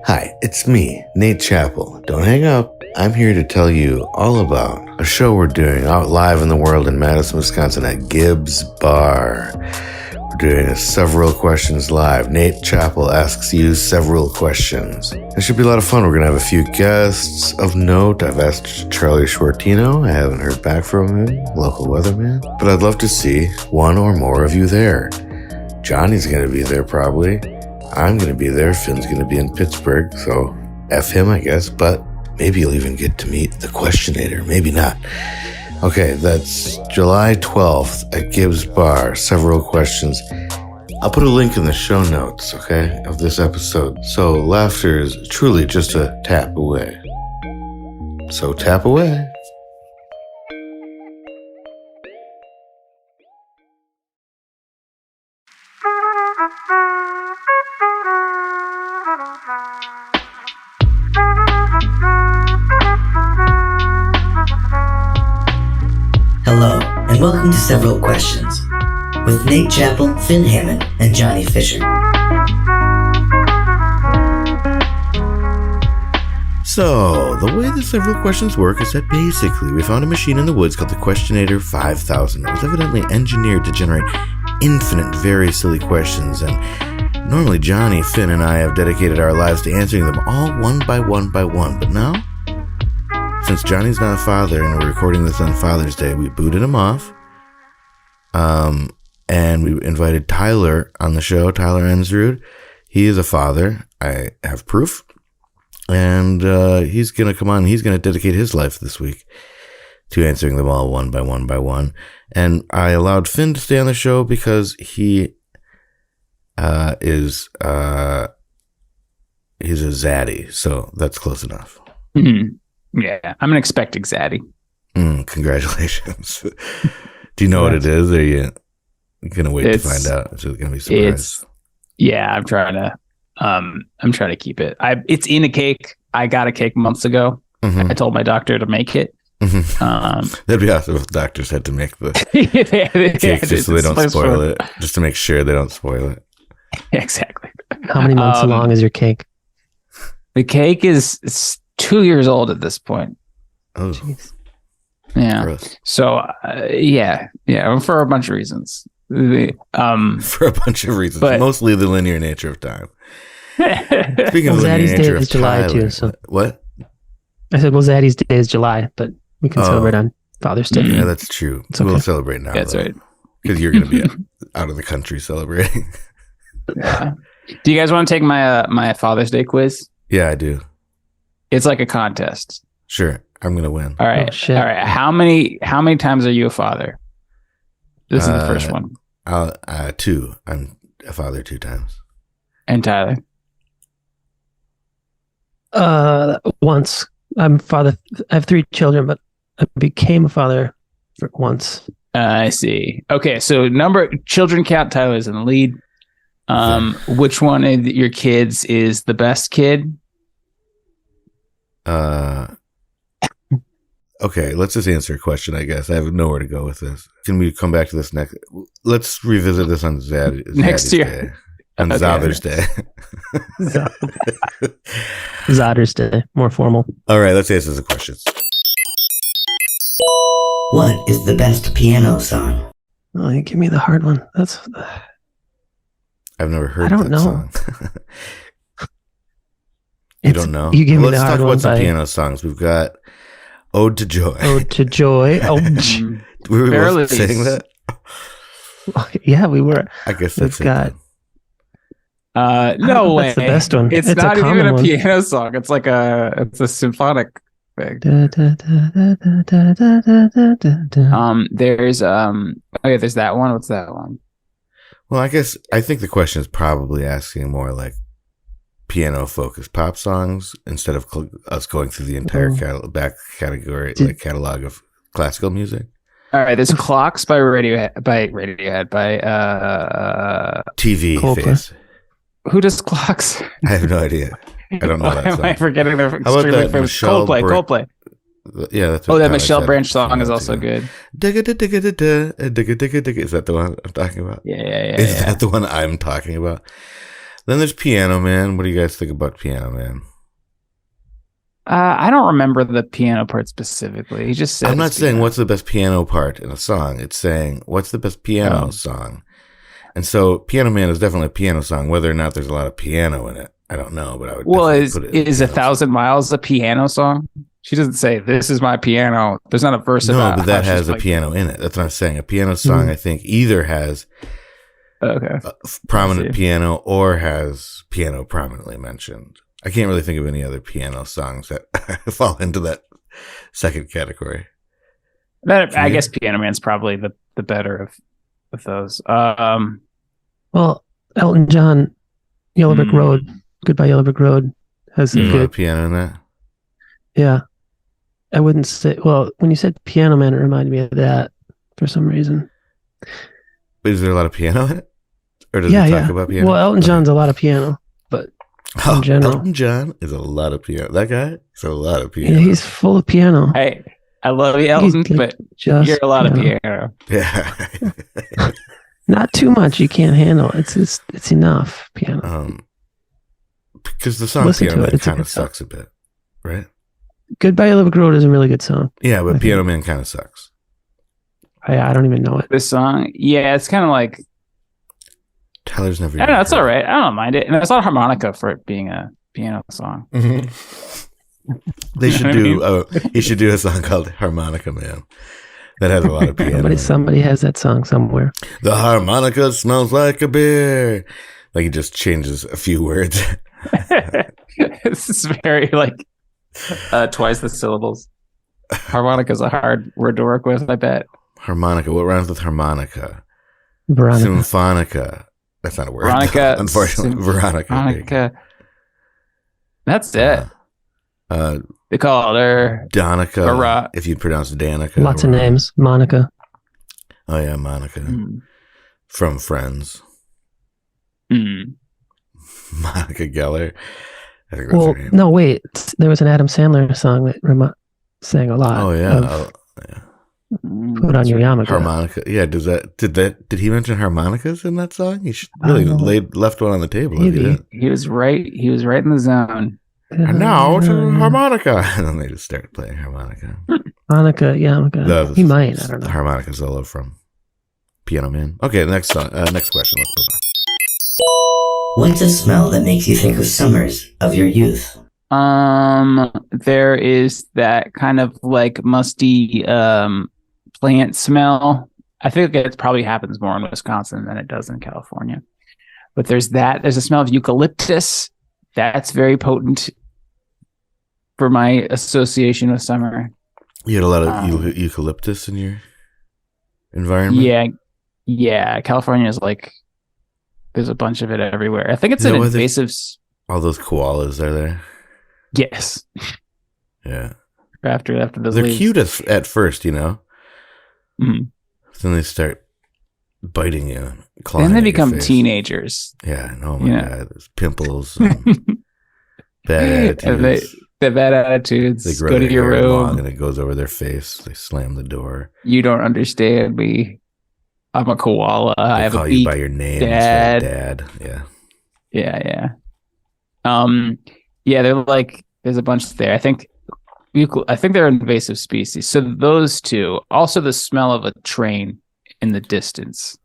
Hi, it's me, Nate Chappell. Don't hang up. I'm here to tell you all about a show we're doing out live in the world in Madison, Wisconsin at Gibbs Bar. We're doing a Several Questions Live. Nate Chappell asks you several questions. It should be a lot of fun. We're going to have a few guests of note. I've asked Charlie Schwartino. I haven't heard back from him, local weatherman. But I'd love to see one or more of you there. Johnny's going to be there probably. I'm going to be there. Finn's going to be in Pittsburgh, so F him, I guess. But maybe you'll even get to meet the Questionator. Maybe not. Okay, that's July 12th at Gibbs Bar. Several questions. I'll put a link in the show notes, okay, of this episode. So laughter is truly just a tap away. So tap away. Hello, and welcome to Several Questions with Nate Chappell, Finn Hammond, and Johnny Fisher. So, the way the Several Questions work is that basically we found a machine in the woods called the Questionator 5000. It was evidently engineered to generate infinite, very silly questions, and normally Johnny, Finn, and I have dedicated our lives to answering them all one by one by one, but now, since Johnny's not a father and we're recording this on Father's Day, we booted him off. And we invited Tyler on the show, Tyler Ensrud. He is a father. I have proof. And he's going to come on. He's going to dedicate his life this week to answering them all one by one by one. And I allowed Finn to stay on the show because he he's a zaddy. So that's close enough. Mm-hmm. Yeah, I'm an expecting zaddy. Congratulations. Do you know what it is? Or are you going to wait to find out? It's going to be surprised. Yeah, I'm trying to keep it. It's in a cake. I got a cake months ago. Mm-hmm. I told my doctor to make it. Mm-hmm. That'd be awesome if doctors had to make the cake just so they don't spoil it. Just to make sure they don't spoil it. Exactly. How many months long is your cake? The cake is 2 years old at this point. Oh, jeez. Yeah. Gross. So, yeah, for a bunch of reasons. For a bunch of reasons, but mostly the linear nature of time. Speaking of Zaddy's linear Day nature is of July Tyler, too. So what? I said, Zaddy's Day is July, but we can celebrate on Father's Day. Yeah, that's true. We'll celebrate now. That's right. Because you're going to be out of the country celebrating. Yeah. Do you guys want to take my Father's Day quiz? Yeah, I do. It's like a contest. Sure. I'm going to win. All right. Oh, shit. All right. How many times are you a father? This is the first one. 2. I'm a father 2 times. And Tyler? Once. I'm father. I have 3 children, but I became a father for once. I see. Okay. So children count. Tyler's in the lead. Which one of your kids is the best kid? Okay, let's just answer a question, I guess. I have nowhere to go with this. Can we come back to this next? Let's revisit this on next year. Day. On Father's Day. Father's Day, more formal. All right, let's answer the questions. What is the best piano song? Oh, you give me the hard one. That's. I've never heard I don't know. song. You don't know? You give me Let's the hard talk one. about some piano songs. We've got Ode to Joy. Ode to Joy. Oh, we were both saying that? Yeah, we were. I guess that's got. No way. That's the best one. It's not even a piano song. It's like it's a symphonic thing. There's there's that one. What's that one? Well, I think the question is probably asking more like piano-focused pop songs instead of us going through the entire catalog of classical music. All right, there's Clocks by Radiohead by TV Coldplay. Face. Who does Clocks? I have no idea. I don't know that song. Am I forgetting their How about extremely that famous Michelle Coldplay? Yeah, that's. What that Michelle Branch song is also good. Is that the one I'm talking about? Yeah. Is that the one I'm talking about? Then there's Piano Man. What do you guys think about Piano Man? I don't remember the piano part specifically. He just said. I'm not saying what's the best piano part in a song. It's saying what's the best piano song. And so Piano Man is definitely a piano song. Whether or not there's a lot of piano in it, I don't know. But I would. Well, is 1,000 Miles a piano song? She doesn't say this is my piano. There's not a verse about. No, but that has a piano in it. That's what I'm saying. A piano song, I think, either has a prominent piano or has piano prominently mentioned. I can't really think of any other piano songs that fall into that second category. I guess Piano Man's probably the better of those. Well, Elton John, Yellow Brick Road, Goodbye Yellow Brick Road has a good piano in that. Yeah, I wouldn't say. Well, when you said Piano Man, it reminded me of that for some reason. But is there a lot of piano in it, or does it talk about piano? Well, Elton John's a lot of piano, but in general, Elton John is a lot of piano. That guy is a lot of piano. Yeah, he's full of piano. Hey, I love you, Elton, but you're a lot of piano. Yeah. Not too much. You can't handle it. It's enough piano. Because the song Piano Man kind of sucks a bit, right? Goodbye Yellow Brick Road is a really good song. Yeah, but Piano Man kind of sucks. I don't even know it. This song, yeah, it's kind of like. Tyler's never. I don't know. It's all right. I don't mind it, and there's a lot of harmonica for it being a piano song. Mm-hmm. They should do. He should do a song called Harmonica Man. That has a lot of piano. Somebody has that song somewhere. The harmonica smells like a beer. Like he just changes a few words. This is very like twice the syllables. Harmonica is a hard word to work with, I bet. Harmonica. What rhymes with harmonica? Veronica. Symphonica. That's not a word. Veronica. Unfortunately, Veronica. Veronica. That's it. They call her Donica. If you pronounce Danica. Lots of names. Monica. Oh yeah, Monica. From Friends. Monica Geller. I think that's her name. No, wait. There was an Adam Sandler song that sang a lot. Oh yeah. Put on your yarmulke. Harmonica. Yeah. Did he mention harmonicas in that song? He should really left one on the table. He was right. He was right in the zone. And now it's a harmonica. And then they just started playing harmonica. Harmonica, yarmulke. He might. I don't know. The harmonica solo from Piano Man. Okay, next song. Next question. Let's move on. What's a smell that makes you think of summers of your youth? There is that kind of like musty plant smell. I think it probably happens more in Wisconsin than it does in California. But there's that. There's a smell of eucalyptus. That's very potent for my association with summer. You had a lot of eucalyptus in your environment? Yeah. California is like, there's a bunch of it everywhere. I think it's an invasive. All those koalas are there. Yes. Yeah. After those they're leaves. cute at first, you know. Mm-hmm. Then they start biting you, clawing. Then they become teenagers. Yeah. Oh my god, there's pimples, and bad attitudes. The bad attitudes. They grow go to your room, long and it goes over their face. They slam the door. You don't understand me. I'm a koala. I have call a you beak. by your name, Dad. Yeah. Yeah. Yeah. They're like, there's a bunch there. I think they're invasive species. So those two. Also, the smell of a train in the distance.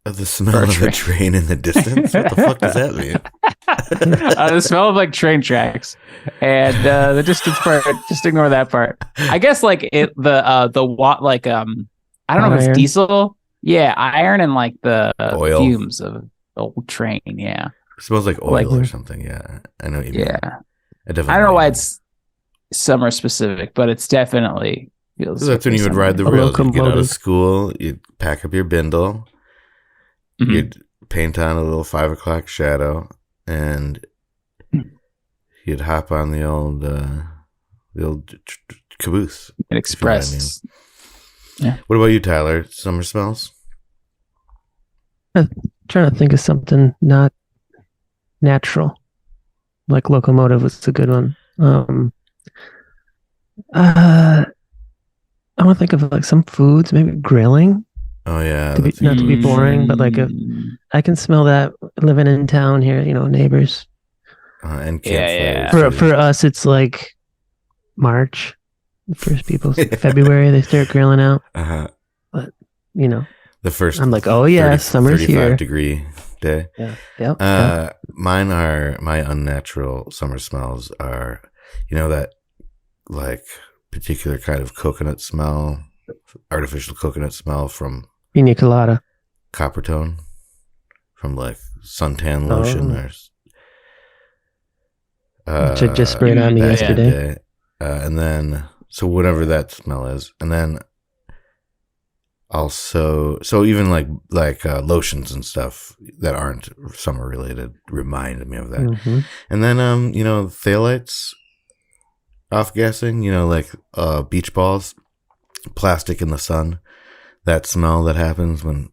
The smell of a train in the distance? What the fuck does that mean? The smell of like train tracks, and the distance part. Just ignore that part. I guess like I don't know if it's diesel. Yeah, iron and like the oil fumes of the old train. Yeah, it smells like oil or something. Yeah, I know what you mean. Yeah, I don't know why it's summer specific, but it's definitely feels. So that's when you would ride the rails. You'd get out of school, you'd pack up your bindle, you'd paint on a little 5 o'clock shadow, and you'd hop on the old caboose. An express. You know what I mean. Yeah. What about you, Tyler? Summer smells? I'm trying to think of something not natural. Like locomotive was a good one. I want to think of like some foods, maybe grilling. Oh yeah, Not to be boring, but like I can smell that living in town here. Neighbors. and Yeah, campfires. For us, it's like March. The first people, February, they start grilling out. Uh-huh. But The first. I'm like, oh yeah, summer's 35 here. degree day. Yeah. Yep. Mine are my unnatural summer smells are, that like particular kind of coconut smell, artificial coconut smell from Pina colada. Coppertone, from like suntan lotion Which I just sprayed on me back in the yesterday. day. And then, so whatever that smell is, and then also, so even like lotions and stuff that aren't summer related remind me of that. Mm-hmm. And then, phthalates off gassing, like beach balls, plastic in the sun. That smell that happens when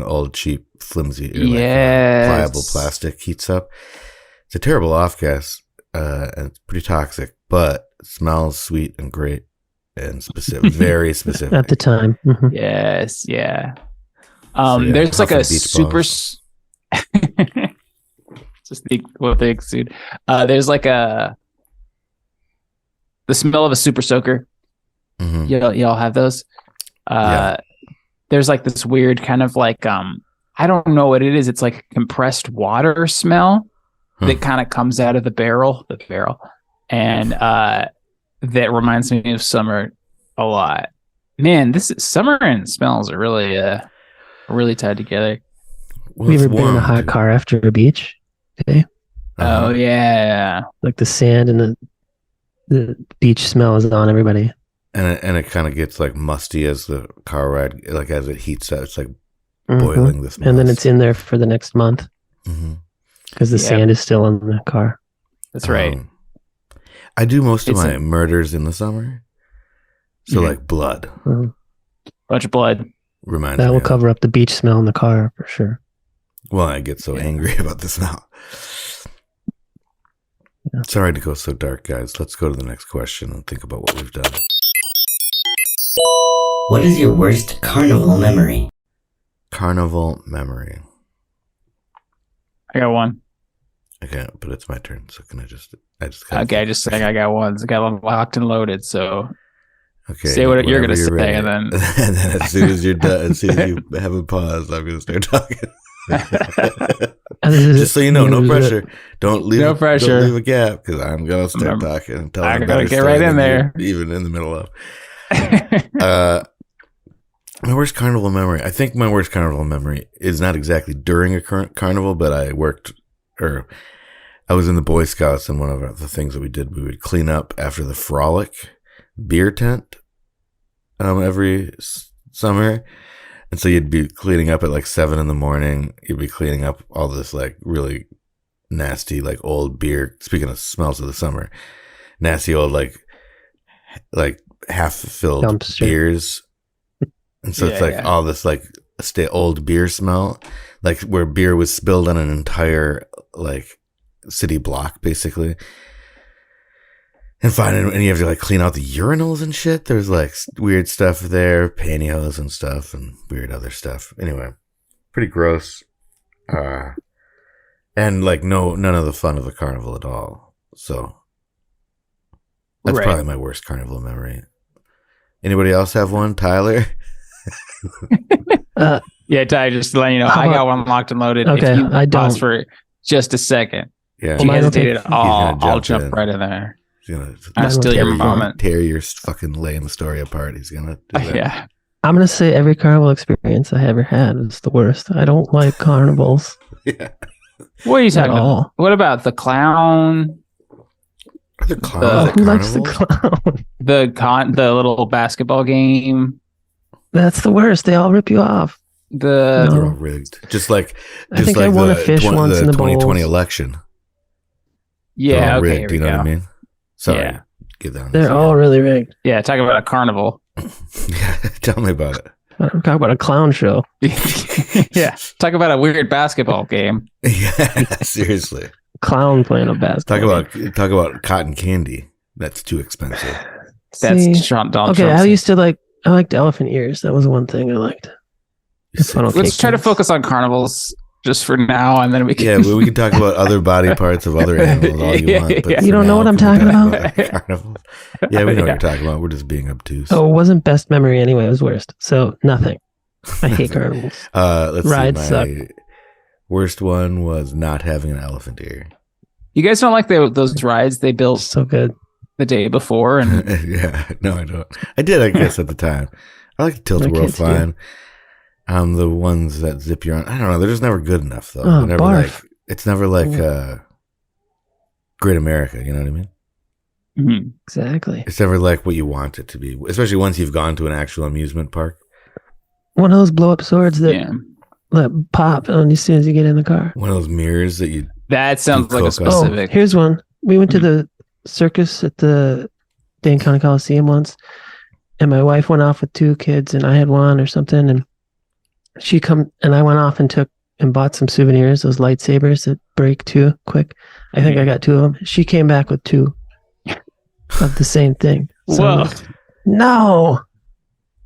old, cheap, flimsy, pliable plastic heats up. It's a terrible off gas, and it's pretty toxic, but it smells sweet and great and specific, very specific. At the time. Mm-hmm. Yes, yeah. puffing There's like a beach super. balls. Just what they exude. There's like the smell of a super soaker. Mm-hmm. Y'all have those. Yeah. There's like this weird kind of like I don't know what it is. It's like compressed water smell that kind of comes out of the barrel, and that reminds me of summer a lot. Man, summer and smells are really tied together. Well, Have you it's ever been in a warm, hot dude. car after a beach day? Uh-huh. Oh yeah. Like the sand and the beach smell is on everybody. And it kind of gets like musty as the car ride, like as it heats up. It's like Mhm. boiling this. And then it's in there for the next month Mm-hmm. because the sand is still in the car. That's right. I do most of It's my murders in the summer. So Mhm. like blood Mhm. Bunch of blood. reminds That me will of- cover up the beach smell in the car for sure. Well, I get so angry about the smell. Yeah. Sorry to go so dark, guys. Let's go to the next question and think about what we've done. What is your worst carnival memory? Carnival memory. I got one. Okay, but it's my turn. So can I just Okay, I just think I got one. It's got locked and loaded. So okay, say what you're gonna whenever say, ready. and then and then as soon as you're done, as soon as you have a pause, I'm gonna start talking. Just so you know, no pressure. Don't leave. No pressure. Don't leave a gap because I'm gonna start talking. And telling I a gotta better get story right in than you're there. even in the middle of. My worst carnival memory. I think my worst carnival memory is not exactly during a current carnival, but I was in the Boy Scouts, and one of the things that we did, we would clean up after the Frolic beer tent every summer. And so you'd be cleaning up at like 7 a.m. You'd be cleaning up all this like really nasty, like old beer. Speaking of smells of the summer, nasty old, like half filled Dumpster. beers. And so it's like all this like old beer smell, like where beer was spilled on an entire like city block basically. And you have to like clean out the urinals and shit. There's like weird stuff there, pantyhose and stuff, and weird other stuff. Anyway, pretty gross. And like none of the fun of the carnival at all. So that's probably my worst carnival memory. Anybody else have one? Tyler? Yeah, Ty, just to let you know, How I got about- one locked and loaded. Okay, if you I don't. pause for just a second, Yeah. if you Mine will take- hesitated, I'll jump jump in. right in there. He's gonna I'll steal tear your moment. tear your fucking lame story apart. He's gonna do that. Yeah. I'm going to say every carnival experience I ever had was the worst. I don't like carnivals Yeah. What are you at talking about? all. What about the clown? Are there clowns at Who likes the carnivals? clown? The little basketball game. That's the worst. They all rip you off. They're The all rigged. Just like I think I won a fish once in the 2020 bowls. election. They're yeah. all Okay. rigged, Here do you we know go. what I mean? Sorry. Yeah. Get down. They're all really rigged. Yeah. Talk about a carnival. Yeah, tell me about it. I'm talking about a clown show. Yeah. Talk about a weird basketball game. Yeah, seriously. Clown playing a basketball. Talk about cotton candy. That's too expensive. That's See, Donald okay, Trump. I liked elephant ears. That was one thing I liked. Let's try to focus on carnivals just for now, and then we can. Yeah, we can talk about other body parts of other animals all you want. But You don't know what I'm talking about? Carnivals? Yeah, we know what you're talking about. We're just being obtuse. Oh, it wasn't best memory anyway. It was worst. So nothing. I hate carnivals. Let's Rides see. suck. My worst one was not having an elephant ear. You guys don't like those rides they built So good. the day before, and Yeah, no, I don't. I did, I guess, at the time. I like the My tilt-a-whirl kids do. fine. The ones that zip you on. I don't know. They're just never good enough, though. Oh, They're never barf. it's never like Great America. You know what I mean? Mhm. Exactly. It's never like what you want it to be, especially once you've gone to an actual amusement park. One of those blow up swords that, yeah, that pop on as soon as you get in the car. One of those mirrors that you. that sounds like a Coco. specific. Oh, here's one. We went to the circus at the Dane County Coliseum once, and my wife went off with 2 kids, and I had one or something, and I went off and bought some souvenirs, those lightsabers that break too quick. I think I got 2 of them. She came back with 2 of the same thing. So I'm Whoa. like, no,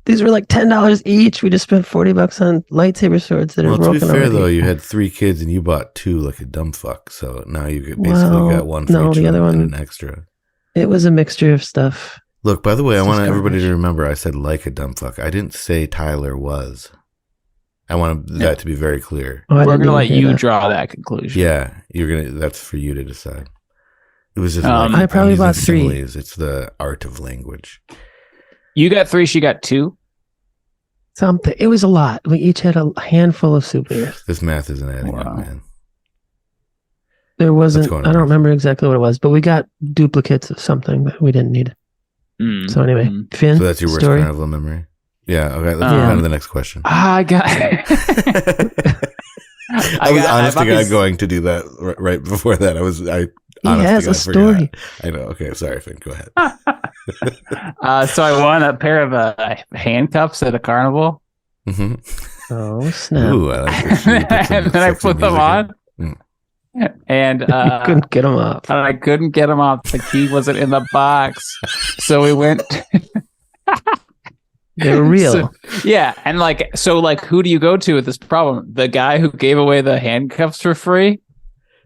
these were like $10 each. We just spent $40 on lightsaber swords that are Well, to be broken fair, already. though, you had 3 kids and you bought 2 like a dumb fuck. So now you basically got one for no, each the of other them and one- an extra. It was a mixture of stuff. Look, by the way, I It's want just everybody garbage. to remember I said like a dumb fuck. I didn't say Tyler was. I want that to be very clear. Oh, I We're didn't gonna even let hear you that. draw that conclusion. Yeah, that's for you to decide. It was just I probably I'm using bought 3. similes. It's the art of language. You got 3. She got 2. Something. It was a lot. We each had a handful of souvenirs. This math isn't adding up, Wow. man. There wasn't. going I on? don't remember exactly what it was, but we got duplicates of something that we didn't need. Mm. So anyway, Mm. Finn. So that's your worst story. carnival memory? Yeah, okay, let's move on to the next question. I got. I was honest to bought God these- going to do that right before that. I He honest has to a God story. forgot. I know. Okay, sorry, Finn. Go ahead. So I won a pair of handcuffs at a carnival, hmm Oh snap! Ooh, I like this. You put some and then I sexy put them music on, in. and You couldn't get them off. and I couldn't get them off. The key wasn't in the box, so we went. They were real. So, yeah, and who do you go to with this problem? The guy who gave away the handcuffs for free?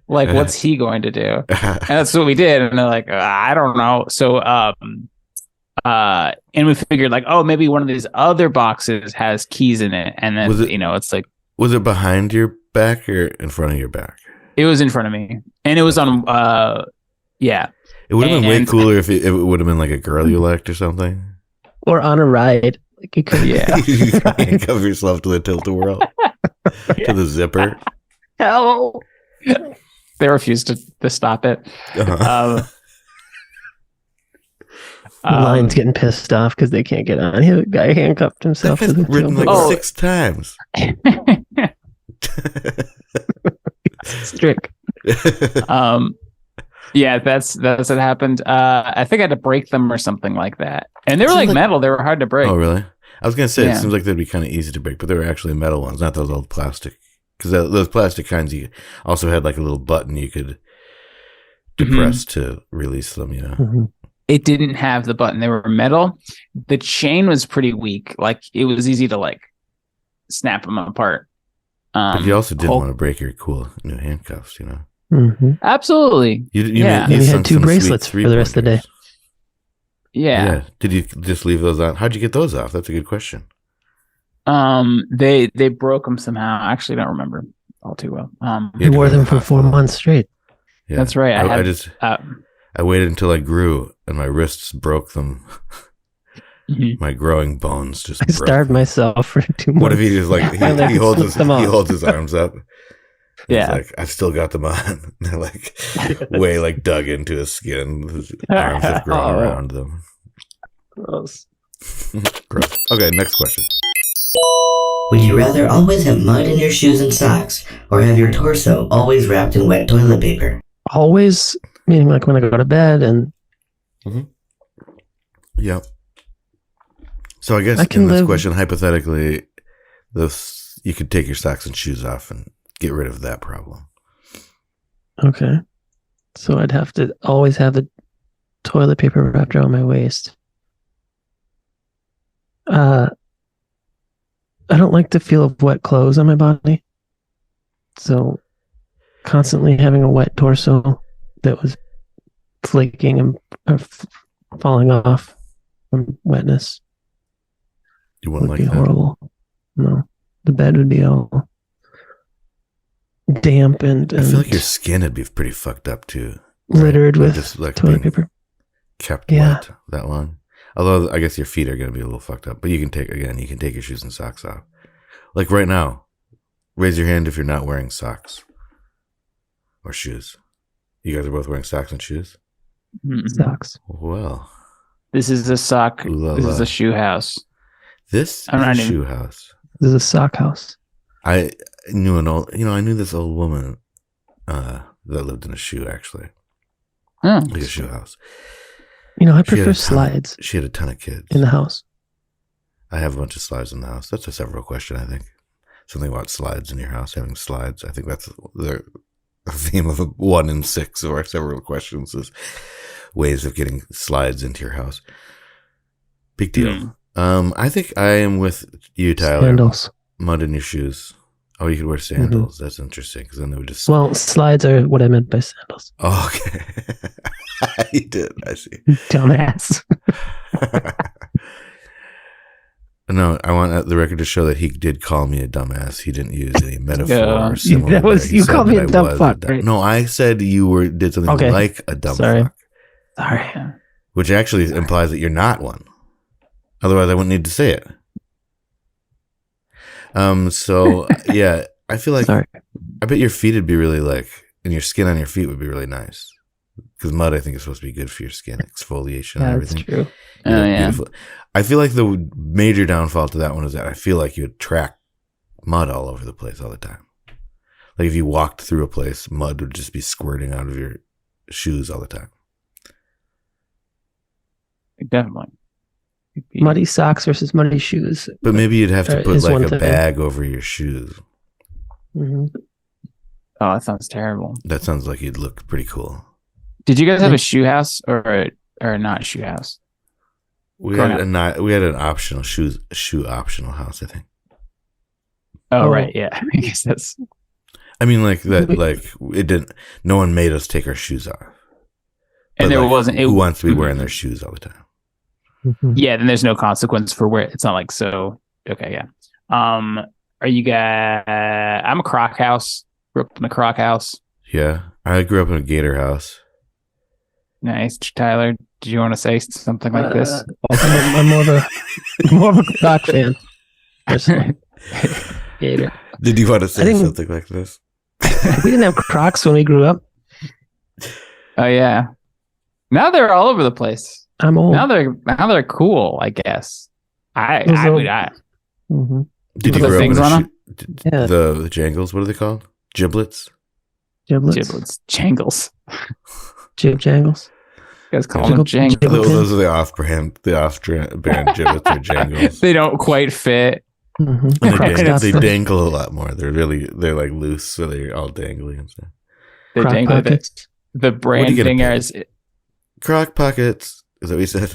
Like, what's he going to do? And that's what we did. And they're like, I don't know. So, and we figured like, oh, maybe one of these other boxes has keys in it. And then, it's like, Was it behind your back or in front of your back? it was in front of me, and it was on, yeah. It would have been way And- cooler if it would have been like a girl you liked or something. Or on a ride. Like you could. Yeah. You handcuff yourself to the tilt-a-whirl, to the zipper. Hell. They refused to stop it. Uh-huh. The line's getting pissed off because they can't get on. The guy handcuffed himself That's to the written like tilt-a-whirl. 6 times. Strict. Yeah, that's what happened. I think I had to break them or something like that. And they were like metal. They were hard to break. Oh, really? I was going to say, Yeah. it seems like they'd be kind of easy to break, but they were actually metal ones, not those old plastic. Because those plastic kinds, you also had like a little button you could depress to release them, you know? Mhm. It didn't have the button. They were metal. The chain was pretty weak. Like it was easy to like snap them apart. But you also didn't Hulk- want to break your cool new handcuffs, you know? Mhm. Absolutely. You Yeah. And we some had 2 sweet bracelets for the rest of the day. 3-pointers. Yeah. Did you just leave those on? How'd you get those off? That's a good question. They broke them somehow. I actually don't remember all too well. You You had to wore go to them the for 4 hospital. months straight. Yeah. That's right. I waited until I grew and my wrists broke them. Mhm. My growing bones just I broke. starved myself for 2 months. What if he just like Finally, he holds slipped them off. he holds his arms up? Yeah. He's like, I've still got them on. And they're like way like dug into his skin. His arms have grown Oh. around them. Gross. Gross. Okay, next question. Would you rather always have mud in your shoes and socks, or have your torso always wrapped in wet toilet paper? Always, meaning like when I go to bed and Yeah. So I guess I can in this live- question, hypothetically, you could take your socks and shoes off and get rid of that problem. okay. So I'd have to always have the toilet paper wrapped around my waist. I don't like the feel of wet clothes on my body. So constantly having a wet torso that was flaking and falling off from wetness You wouldn't would like be that. horrible. No, the bed would be all damp and I feel like your skin would be pretty fucked up too. littered Right? with Just like toilet being paper. kept Yeah. wet that long. Although I guess your feet are going to be a little fucked up, but you can take your shoes and socks off. Like right now, raise your hand if you're not wearing socks or shoes. You guys are both wearing socks and shoes? Socks. Well, This is a sock. Ooh la This is la. a shoe house. this is I'm not a even- shoe house. This is a sock house. I knew I knew this old woman that lived in a shoe, actually. Oh, Like a shoe house. You know, I She had prefer a ton- slides She had a ton of kids. in the house. I have a bunch of slides in the house. That's a several question, I think. Something about slides in your house, having slides. I think that's the theme of 1 in 6 of our several questions is ways of getting slides into your house. Big deal. I think I am with you, Tyler. Sandals. Mud in your shoes. Oh, you could wear sandals. That's interesting because then they would just. Well, slides are what I meant by sandals. Oh, okay. You did. I see. Dumbass. No, I want the record to show that he did call me a dumbass. He didn't use any metaphor Yeah. or similar. That was- there. He you said called me that a I dumb was fuck, right? No, I said you did something Okay. like a dumb Sorry. fuck, Sorry. which actually implies that you're not one. Otherwise, I wouldn't need to say it. So yeah, I feel like Sorry. I bet your feet would be really and your skin on your feet would be really nice. Because mud, I think, is supposed to be good for your skin, exfoliation and Yeah, that's everything. true. Oh, You look yeah. beautiful. I feel like the major downfall to that one is that I feel like you would track mud all over the place all the time. Like if you walked through a place, mud would just be squirting out of your shoes all the time. Definitely. Muddy socks versus muddy shoes. But maybe you'd have to put Is one like a thing. bag over your shoes. Mhm. Oh, that sounds terrible. That sounds like you'd look pretty cool. Did you guys have a shoe house or not shoe house? We Growing had we had an optional shoe optional house, I think. Oh, Oh. right. Yeah. I guess that's. I mean, like that. Like it didn't. No one made us take our shoes off. And But, there like, wasn't. who wants to be Mhm. wearing their shoes all the time? Mhm. Yeah, then there's no consequence for where it's not like so. Okay, yeah. Are you guys? I'm a Croc house. Grew up in a Croc house. Yeah, I grew up in a gator house. Nice, Tyler. Did you want to say something like this? I'm more of a Croc fan. Personally. Gator. Did you want to say I think- something like this? We didn't have Crocs when we grew up. Oh yeah. Now they're all over the place. I'm old. Now they're cool. I guess. I Those would. little- Mhm. Did With you the grow up in things a on shoe? Yeah. The jangles? What are they called? Giblets? Giblets. Giblets, jangles. Jib jangles. You guys call them Jiggle- jangles. jiggle- Those are the off-brand giblets or jangles. They don't quite fit. Mm-hmm. And they, Croc dangle, they Pockets. dangle a lot more. They're like loose, so they're all dangly and stuff. They Croc dangle. Pockets. The What do you get a branding pair? is Croc pockets. Is that what you said?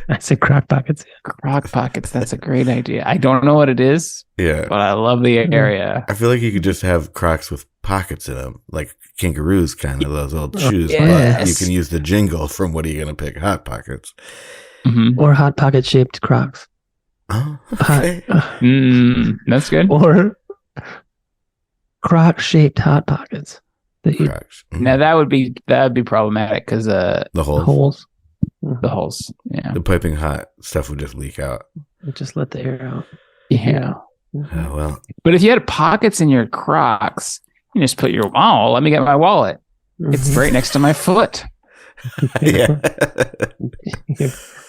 I said Croc Pockets. Croc Pockets. That's a great idea. I don't know what it is, Yeah. but I love the area. I feel like you could just have Crocs with pockets in them, like kangaroos, kind of those old shoes. But yes. you can use the jingle from "What are you gonna pick?" Hot Pockets. Mhm. Or Hot Pocket shaped Crocs. Oh, Hot, okay. That's good. or Croc shaped Hot Pockets. That you Crocs. Now that would be problematic because The holes. holes. the holes. Yeah. The piping hot stuff would just leak out. Just let the air out. Yeah. Oh, well, But if you had pockets in your Crocs, you just put your let me get my wallet. It's Mhm. right next to my foot. yeah.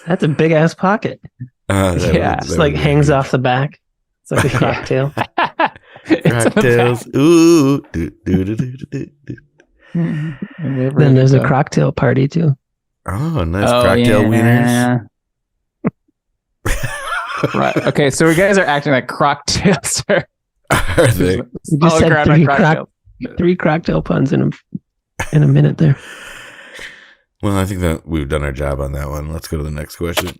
That's a big ass pocket. Yeah, It's like hangs off the back. It's like a cocktail. It's on the Cocktails. back. Ooh. Do, do, do, do, do, do. And we're Then ready there's to a go. cocktail party too. Oh, nice cocktail wieners. Right. Okay, so you guys are acting like cocktails. Are they? We just had Ground three, cocktail. three cocktail puns in a minute there. Well, I think that we've done our job on that one. Let's go to the next question.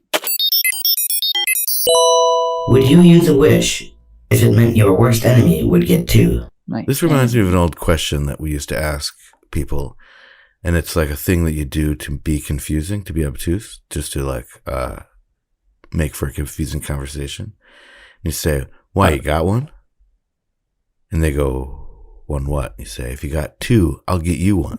Would you use a wish if it meant your worst enemy would get 2? This reminds me of an old question that we used to ask people, and it's like a thing that you do to be confusing, to be obtuse, just to like make for a confusing conversation. You say, "Why, you got one?" And they go, "One what?" You say, "If you got 2, I'll get you one."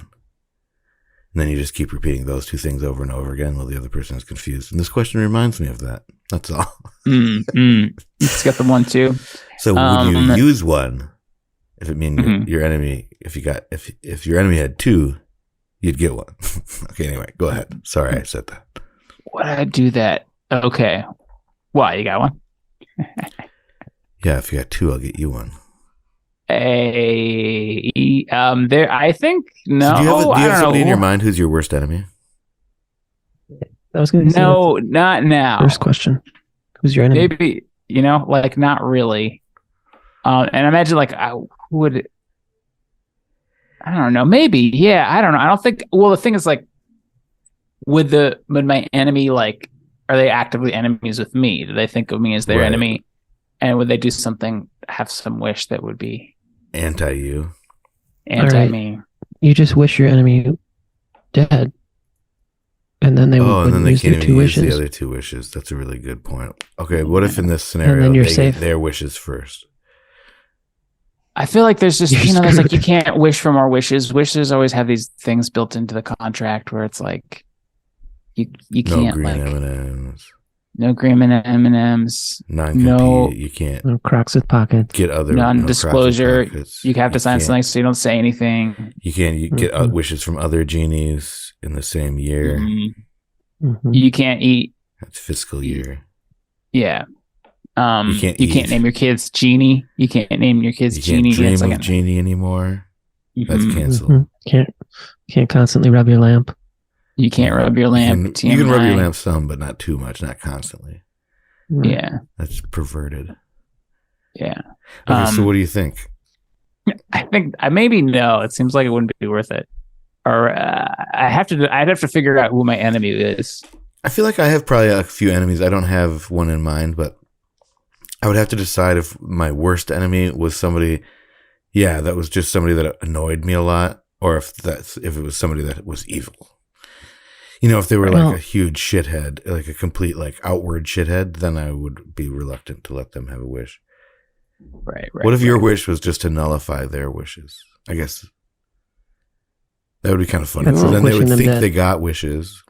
And then you just keep repeating those 2 things over and over again while the other person is confused. And this question reminds me of that. That's all. It's got the 1 too. So would you use one if it mean your enemy? If your enemy had 2, you'd get one. Okay. Anyway, go ahead. Sorry, I said that. Would I do that? Okay. Why, you got one? Yeah, if you got 2, I'll get you one. There. I think no. So do you have somebody in your mind who's your worst enemy? I was going to say no, not now. first question. Who's your enemy? Maybe like not really. And imagine like I would. I don't know. Maybe yeah. I don't know. I don't think. Well, the thing is like, would my enemy like? Are they actively enemies with me? Do they think of me as their enemy? And would they do something? Have some wish that would be anti you, anti me. You just wish your enemy dead, and then they and then they use can't their even 2 use wishes. the other 2 wishes. That's a really good point. Okay, what if in this scenario then you're they safe. get their wishes first? I feel like there's just You're there's like screwed. you can't wish for more wishes. Wishes always have these things built into the contract where it's like you No can't green like M&Ms. no green M&Ms, Non-compete. No. You can't No Crocs with pockets. get other non-disclosure. no pockets. You have to sign can't- something so you don't say anything. You can't get wishes from other genies in the same year. Mhm. You can't eat. That's fiscal year. Yeah. You can't You can't eat. name your kids Genie. You can't name your kids You can't Genie. dream It's like of genie anymore. That's Mhm. canceled. Mhm. Can't constantly rub your lamp. You can't rub your lamp. You can rub your TMI. lamp some, but not too much, not constantly. Yeah. That's perverted. Yeah. Okay, so what do you think? I think maybe no. It seems like it wouldn't be worth it. Or I'd have to figure out who my enemy is. I feel like I have probably a few enemies. I don't have one in mind, but I would have to decide if my worst enemy was somebody, that was just somebody that annoyed me a lot, or if it was somebody that was evil. If they were like a huge shithead, like a complete like outward shithead, then I would be reluctant to let them have a wish. Right. What if your wish was just to nullify their wishes? I guess that would be kind of funny. That's So then they wishing would them think dead. they got wishes.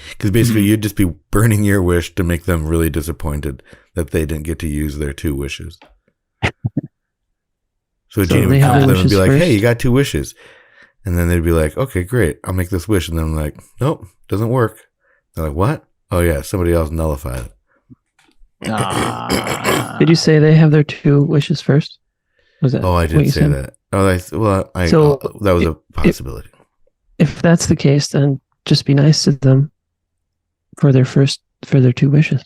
Because basically you'd just be burning your wish to make them really disappointed that they didn't get to use their 2 wishes. So a genie they would have come to them and wishes be like, first? "Hey, you got 2 wishes." And then they'd be like, "Okay, great. I'll make this wish." And then I'm like, "Nope, doesn't work." They're like, "What?" "Oh yeah, somebody else nullified it." Did you say they have their 2 wishes first? Was that? Oh, I what did you say said? that. Oh, So, that was a possibility. If that's the case, then just be nice to them for their 2 wishes,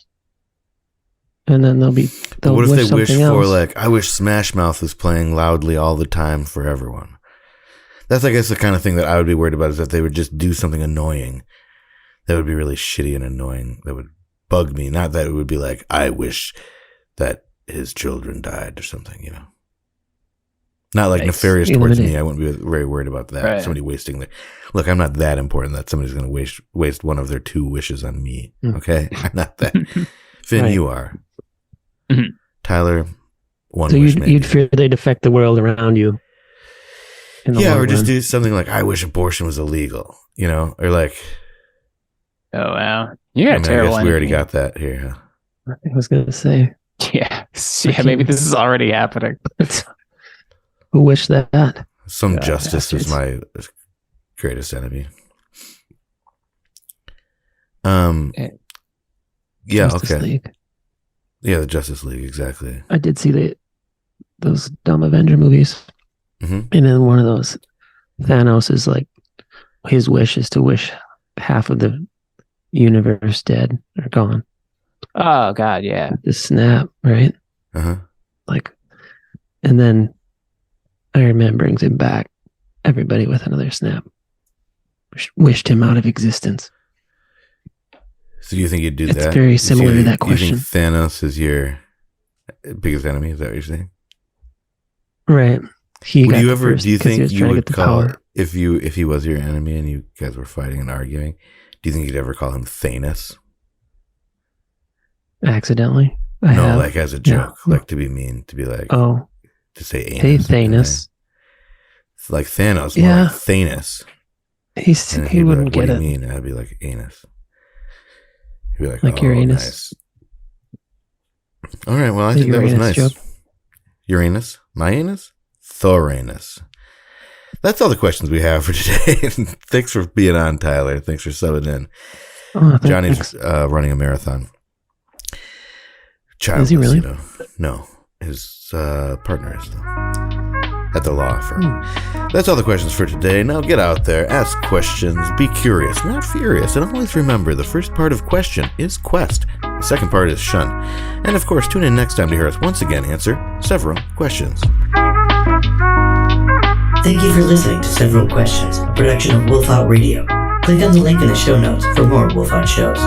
and then they'll But what if wish they wish something for else. like, "I wish Smash Mouth was playing loudly all the time for everyone"? That's, I guess, the kind of thing that I would be worried about, is that they would just do something annoying that would be really shitty and annoying, that would bug me. Not that it would be like, "I wish that his children died" or something, Not like nefarious towards me. I wouldn't be very worried about that. Right. Somebody wasting look, I'm not that important that somebody's going to waste one of their 2 wishes on me. Okay? I'm not that. Finn, Right. you are. Mhm. Tyler, one So wish maybe. you'd fear they'd affect the world around you. In the long or just run. do something like, "I wish abortion was illegal," or like, Oh wow. You got I terrible. guess we already enemy. got that here. Huh? I was going to say, Yeah. Yeah. Maybe this is already happening. who wished that? Some God, justice is my greatest enemy. Yeah, Justice okay. League. Yeah, the Justice League, exactly. I did see those dumb Avenger movies, hmm and in one of those, Thanos is like, his wish is to wish half of the universe dead or gone. Oh God. Yeah. The snap, right? Uh-huh. Like, and then Iron Man brings him back. Everybody with another snap wished him out of existence. So do you think you'd do It's that? very similar to that question. Do you think Thanos is your biggest enemy? Is that what you're saying? Right. He Would got you the ever? first Do you because he think was you trying to would get the call power. if he was your enemy and you guys were fighting and arguing? Do you think you'd ever call him Thanos? Accidentally? Like as a joke, Yeah. like to be mean, to be like, Oh, to say anus. hey, Thanos. It's like Thanos, more Yeah. like Thanos. And He he'd be wouldn't like, get what do it. you mean? And I'd be like, anus. He'd be like, Like oh, Uranus. nice. All right, well, I The think that was Uranus nice. joke. Uranus? My anus? Thoranus. That's all the questions we have for today. Thanks for being on, Tyler. Thanks for subbing in. Oh, Johnny's thanks. running a marathon. Childless, Is he really? you know. No, his partner is though. At the law firm. That's all the questions for today. Now get out there, ask questions, be curious, not furious, and always remember the first part of question is quest. The second part is shun. And of course, tune in next time to hear us once again answer several questions. Thank you for listening to Several Questions, a production of Wolf Out Radio. Click on the link in the show notes for more Wolf Out shows.